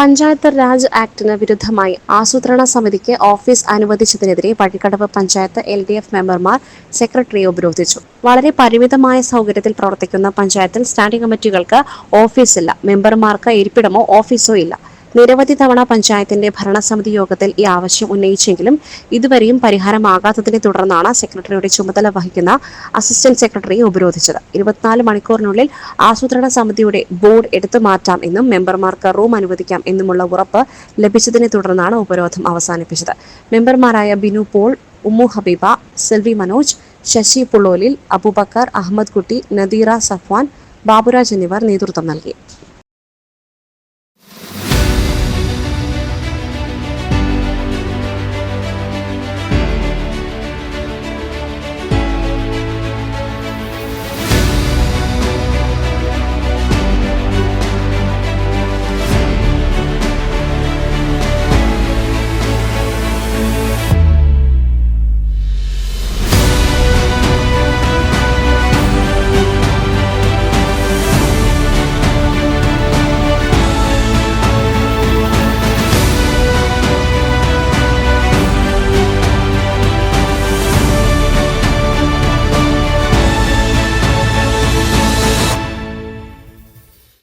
പഞ്ചായത്ത് രാജ് ആക്ടിന് വിരുദ്ധമായി ആസൂത്രണ സമിതിക്ക് ഓഫീസ് അനുവദിച്ചതിനെതിരെ വഴിക്കടവ് പഞ്ചായത്ത് LDF മെമ്പർമാർ സെക്രട്ടറിയെ ഉപരോധിച്ചു. വളരെ പരിമിതമായ സൗകര്യത്തിൽ പ്രവർത്തിക്കുന്ന പഞ്ചായത്തിൽ സ്റ്റാൻഡിംഗ് കമ്മിറ്റികൾക്ക് ഓഫീസില്ല, മെമ്പർമാർക്ക് ഇരിപ്പിടമോ ഓഫീസോ ഇല്ല. നിരവധി തവണ പഞ്ചായത്തിന്റെ ഭരണസമിതി യോഗത്തിൽ ഈ ആവശ്യം ഉന്നയിച്ചെങ്കിലും ഇതുവരെയും പരിഹാരമാകാത്തതിനെ തുടർന്നാണ് സെക്രട്ടറിയുടെ ചുമതല വഹിക്കുന്ന അസിസ്റ്റന്റ് സെക്രട്ടറിയെ ഉപരോധിച്ചത്. 24 മണിക്കൂറിനുള്ളിൽ ആസൂത്രണ സമിതിയുടെ ബോർഡ് എടുത്തു മാറ്റാം എന്നും മെമ്പർമാർക്ക് റൂം അനുവദിക്കാം എന്നുമുള്ള ഉറപ്പ് ലഭിച്ചതിനെ തുടർന്നാണ് ഉപരോധം അവസാനിപ്പിച്ചത്. മെമ്പർമാരായ ബിനു പോൾ, ഉമ്മു ഹബീബ, സെൽവി മനോജ്, ശശി പുള്ളോലിൽ, അബൂബക്കർ, അഹമ്മദ് കുട്ടി, നദീറ സഫ്വാൻ, ബാബുരാജ് എന്നിവർ നേതൃത്വം നൽകി.